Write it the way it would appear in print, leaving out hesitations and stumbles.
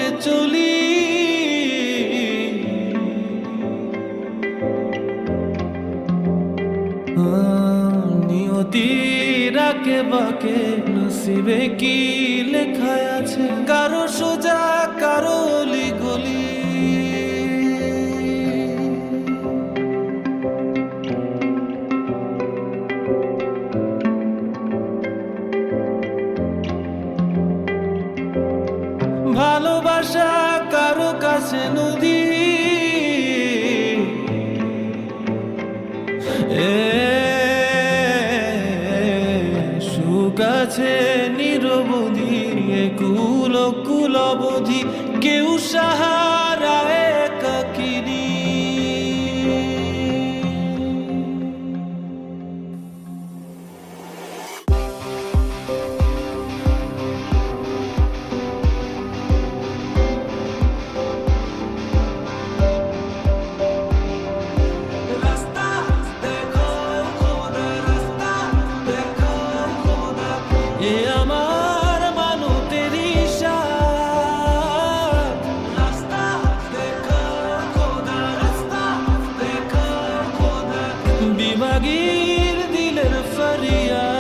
মুখে চলি, নিয়তির আঁকে বাঁকে নসিবে কি লেখা আছে, কারো সোজা কারো অলি গলি। ভালোবাসা কারো কাছে নদী, সুখ আছে নিরবধি, কুল কুল অবধি, কেউ সাহারা একাকিনী। এ আমার মানতের ইশারাত, রাস্তা দেখো খোদা, রাস্তা দেখো খোদা। বিভাগীর দিলের ফরিয়াদ।